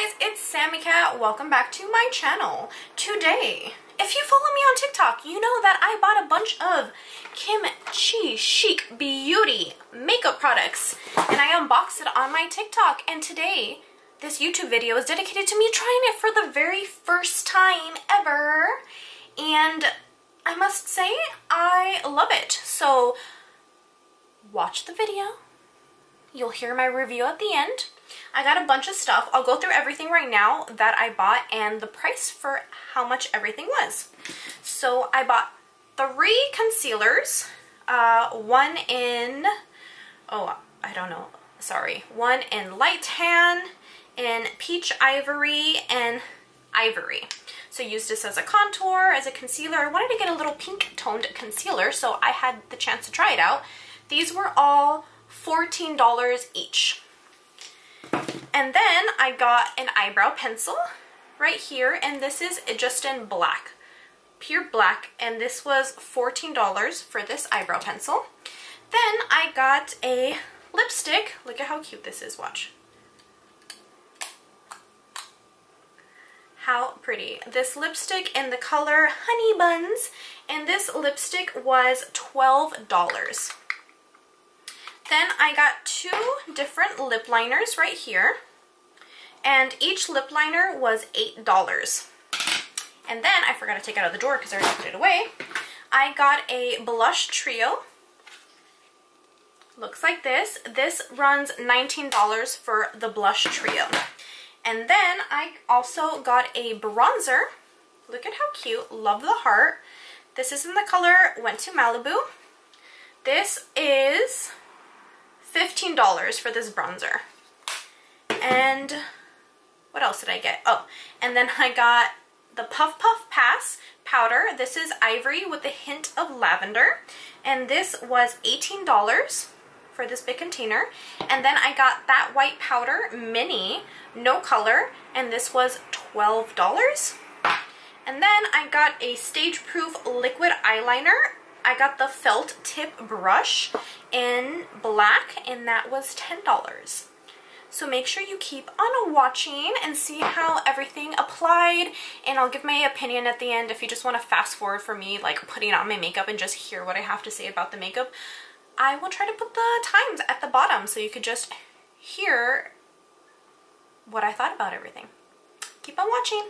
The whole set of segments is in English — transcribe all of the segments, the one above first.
guys, it's Sammy Cat. Welcome back to my channel. Today, if you follow me on TikTok, you know that I bought a bunch of Kimchi Chic Beauty makeup products and I unboxed it on my TikTok. And today, this YouTube video is dedicated to me trying it for the very first time ever. And I must say, I love it. So, watch the video. You'll hear my review at the end. I got a bunch of stuff. I'll go through everything right now that I bought and the price for how much everything was. So I bought 3 concealers. One in, one in light tan, in peach ivory, and ivory. So I used this as a contour, as a concealer. I wanted to get a little pink toned concealer, so I had the chance to try it out. These were all $14 each. And then I got an eyebrow pencil right here, and this is just in black, pure black, and this was $14 for this eyebrow pencil. Then I got a lipstick. Look at how cute this is, watch. How pretty. This lipstick in the color Honey Buns, and this lipstick was $12. Then I got 2 different lip liners right here, and each lip liner was $8. And then, I forgot to take it out of the drawer because I already put it away, I got a blush trio. Looks like this. This runs $19 for the blush trio. And then I also got a bronzer. Look at how cute. Love the heart. This is in the color Went to Malibu. This is $15 for this bronzer. And what else did I get? Oh, and then I got the Puff Puff Pass powder. This is ivory with a hint of lavender. And this was $18 for this big container. And then I got that white powder mini, no color, and this was $12. And then I got a Stage Proof liquid eyeliner. I got the felt tip brush in black, and that was $10. So make sure you keep on watching and see how everything applied, and I'll give my opinion at the end if you just want to fast forward for me, like putting on my makeup and just hear what I have to say about the makeup. I will try to put the times at the bottom so you could just hear what I thought about everything. Keep on watching.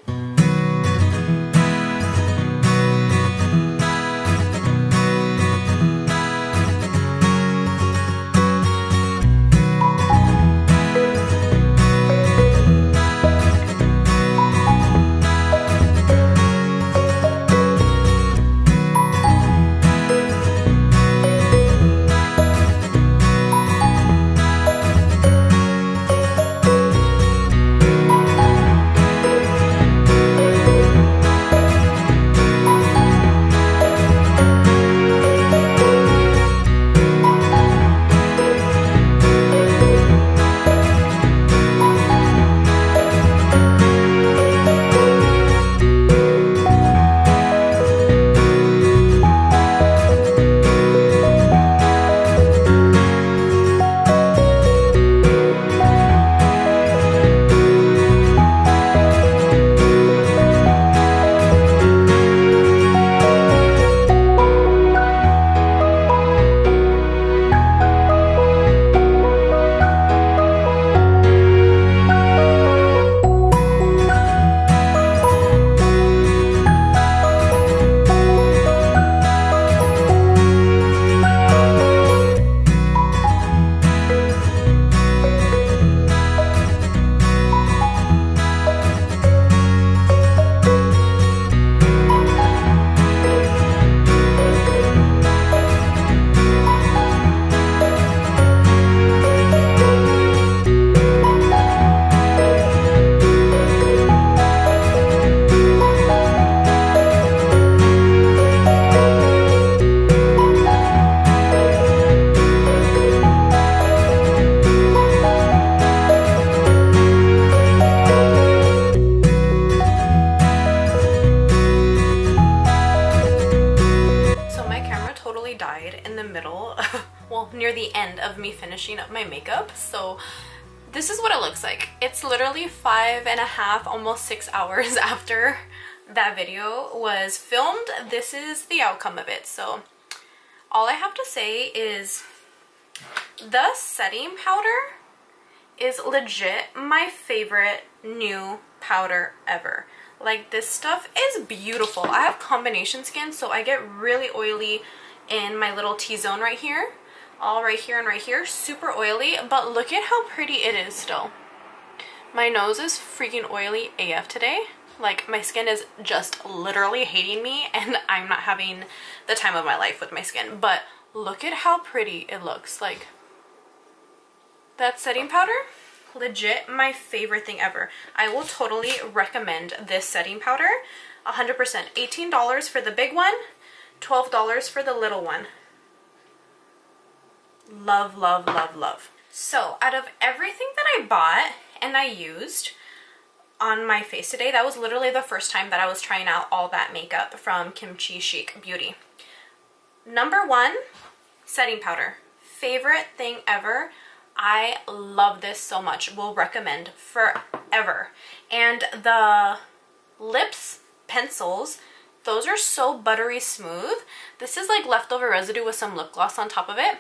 died in the middle, well, near the end of me finishing up my makeup. So this is what it looks like. It's literally 5.5, almost 6 hours after that video was filmed. This is the outcome of it. So all I have to say is the setting powder is legit my favorite new powder ever. Like, this stuff is beautiful. I have combination skin, so I get really oily in my little T-zone right here. All right here and right here. Super oily, but look at how pretty it is still. My nose is freaking oily AF today. Like, my skin is just literally hating me, and I'm not having the time of my life with my skin. But look at how pretty it looks. Like, that setting powder, legit my favorite thing ever. I will totally recommend this setting powder. 100%. $18 for the big one, $12 for the little one. Love, love, love, love. So out of everything that I bought and I used on my face today, that was literally the first time that I was trying out all that makeup from Kimchi Chic Beauty. Number one, setting powder. Favorite thing ever. I love this so much. Will recommend forever. And the lips pencils, those are so buttery smooth. This is like leftover residue with some lip gloss on top of it.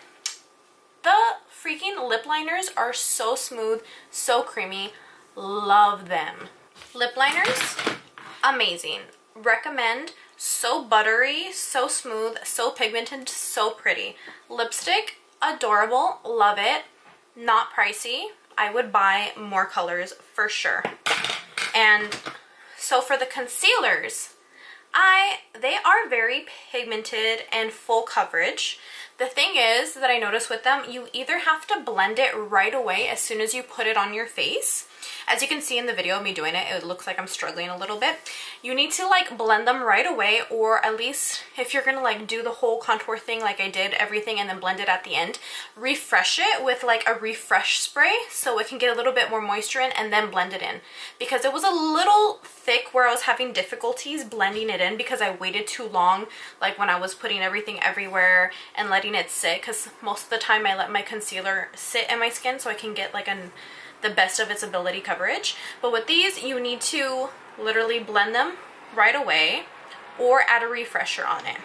The freaking lip liners are so smooth, so creamy. Love them. Lip liners, amazing. Recommend. So buttery, so smooth, so pigmented, so pretty. Lipstick, adorable. Love it. Not pricey. I would buy more colors for sure. And so for the concealers, they are very pigmented and full coverage. The thing is that I noticed with them, you either have to blend it right away as soon as you put it on your face. As you can see in the video of me doing it, it looks like I'm struggling a little bit. You need to like blend them right away, or at least if you're gonna like do the whole contour thing like I did, everything and then blend it at the end, refresh it with like a refresh spray so it can get a little bit more moisture in, and then blend it in. Because it was a little thick where I was having difficulties blending it in because I waited too long, like when I was putting everything everywhere and letting it sit, because most of the time I let my concealer sit in my skin so I can get like the best of its ability coverage. But with these, you need to literally blend them right away or add a refresher on it.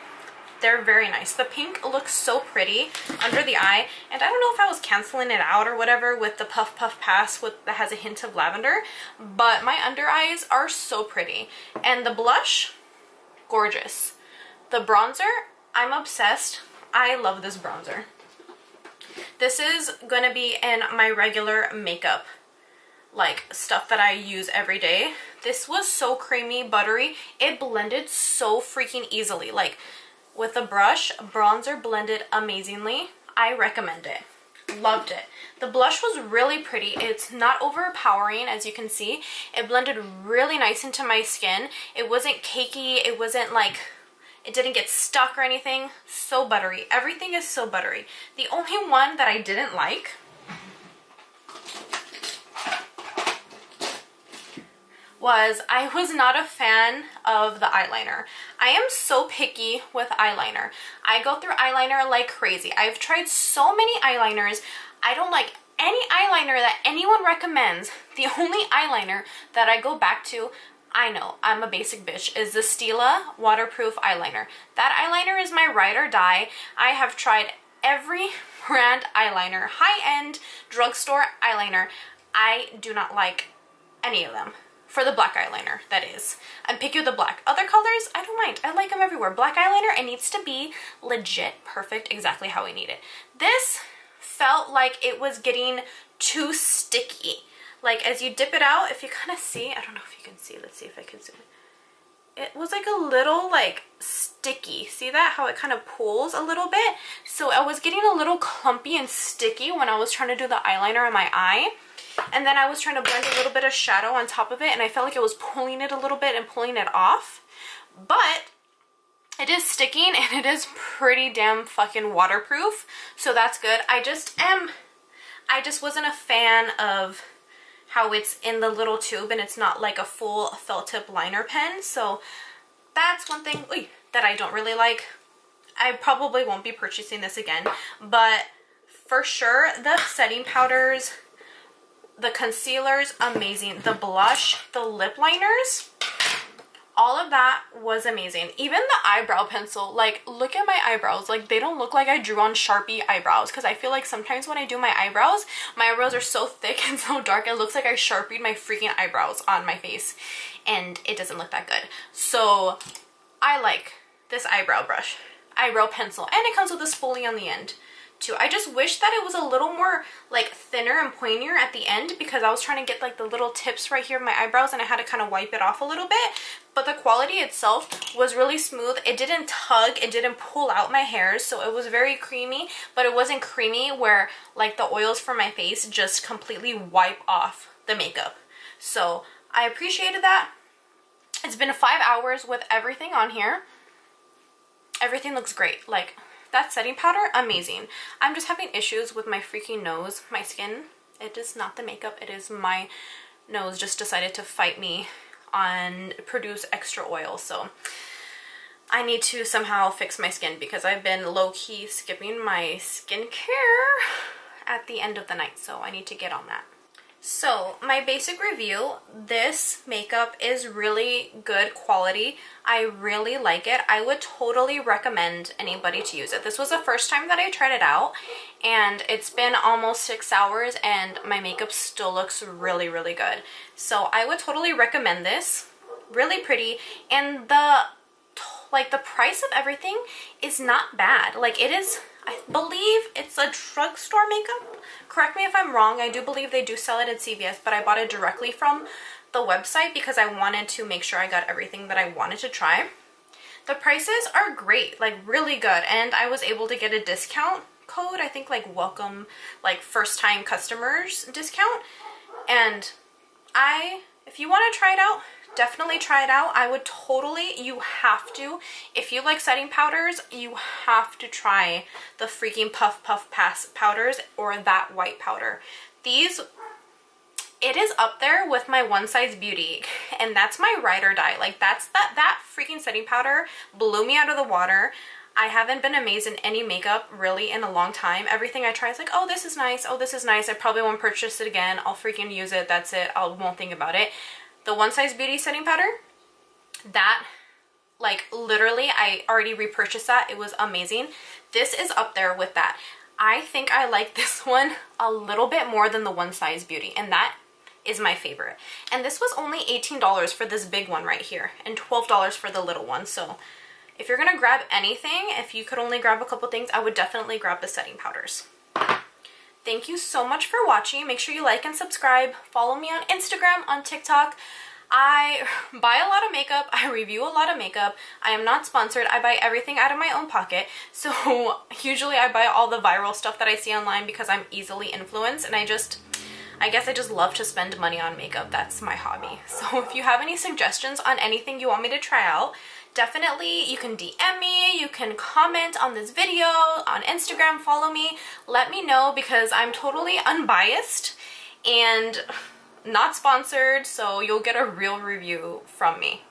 They're very nice. The pink looks so pretty under the eye, and I don't know if I was canceling it out or whatever with the Puff Puff Pass that has a hint of lavender, but my under eyes are so pretty. And the blush, gorgeous. The bronzer, I'm obsessed. I love this bronzer. This is gonna be in my regular makeup, like stuff that I use every day. This was so creamy, buttery. It blended so freaking easily. Like with a brush, bronzer blended amazingly. I recommend it. Loved it. The blush was really pretty. It's not overpowering, as you can see. It blended really nice into my skin. It wasn't cakey. It wasn't like, it didn't get stuck or anything. So buttery. Everything is so buttery. The only one that I didn't like was I was not a fan of the eyeliner. I am so picky with eyeliner. I go through eyeliner like crazy. I've tried so many eyeliners. I don't like any eyeliner that anyone recommends. The only eyeliner that I go back to, I know, I'm a basic bitch, is the Stila waterproof eyeliner. That eyeliner is my ride or die. I have tried every brand eyeliner, high-end drugstore eyeliner. I do not like any of them. For the black eyeliner, that is. I'm picky with the black. Other colors, I don't mind. I like them everywhere. Black eyeliner, it needs to be legit, perfect, exactly how I need it. This felt like it was getting too sticky. Like as you dip it out, if you kind of see, I don't know if you can see, let's see if I can zoom in. It was like a little like sticky. See that? How it kind of pulls a little bit? So I was getting a little clumpy and sticky when I was trying to do the eyeliner in my eye. And then I was trying to blend a little bit of shadow on top of it, and I felt like it was pulling it a little bit and pulling it off. But it is sticking, and it is pretty damn fucking waterproof, so that's good. I just wasn't a fan of how it's in the little tube and it's not like a full felt tip liner pen. So that's one thing that I don't really like. I probably won't be purchasing this again, but for sure the setting powders The concealers, amazing. The blush, the lip liners, all of that was amazing. Even the eyebrow pencil, like, look at my eyebrows. Like, they don't look like I drew on Sharpie eyebrows, because I feel like sometimes when I do my eyebrows are so thick and so dark, it looks like I Sharpied my freaking eyebrows on my face, and it doesn't look that good. So I like this eyebrow pencil, and it comes with a spoolie on the end too. I just wish that it was a little more like thinner and pointier at the end, because I was trying to get like the little tips right here of my eyebrows, and I had to kind of wipe it off a little bit. But the quality itself was really smooth. It didn't tug, it didn't pull out my hairs, so it was very creamy, but it wasn't creamy where like the oils from my face just completely wipe off the makeup. So I appreciated that. It's been 5 hours with everything on here. Everything looks great. Like, that setting powder, amazing. I'm just having issues with my freaking nose, my skin. It is not the makeup, it is my nose just decided to fight me on produce extra oil. So I need to somehow fix my skin, because I've been low-key skipping my skincare at the end of the night. So I need to get on that. So my basic review, this makeup is really good quality. I really like it. I would totally recommend anybody to use it. This was the first time that I tried it out, and it's been almost 6 hours and my makeup still looks really, really good. So I would totally recommend this. Really pretty, and the price of everything is not bad. Like, it is, I believe it's a drugstore makeup. Correct me if I'm wrong. I do believe they do sell it at CVS, but I bought it directly from the website because I wanted to make sure I got everything that I wanted to try. The prices are great, like really good, and I was able to get a discount code, I think like welcome, like first time customers discount. And if you want to try it out, definitely try it out. I would totally, you have to, if you like setting powders, you have to try the freaking Puff Puff Pass powders or that white powder. These, it is up there with my One Size Beauty, and that's my ride or die. Like, that freaking setting powder blew me out of the water. I haven't been amazed in any makeup really in a long time. Everything I try is like, oh, this is nice, oh, this is nice. I probably won't purchase it again. I'll freaking use it, that's it. I won't think about it. The One Size Beauty setting powder, that, like, literally, I already repurchased that. It was amazing. This is up there with that. I think I like this one a little bit more than the One Size Beauty, and that is my favorite. And this was only $18 for this big one right here, and $12 for the little one. So if you're gonna grab anything, if you could only grab a couple things, I would definitely grab the setting powders. Thank you so much for watching. Make sure you like and subscribe. Follow me on Instagram, on TikTok. I buy a lot of makeup. I review a lot of makeup. I am not sponsored. I buy everything out of my own pocket. So usually I buy all the viral stuff that I see online because I'm easily influenced, and I guess I just love to spend money on makeup. That's my hobby. So if you have any suggestions on anything you want me to try out, definitely you can DM me, you can comment on this video, on Instagram, follow me, let me know, because I'm totally unbiased and not sponsored, so you'll get a real review from me.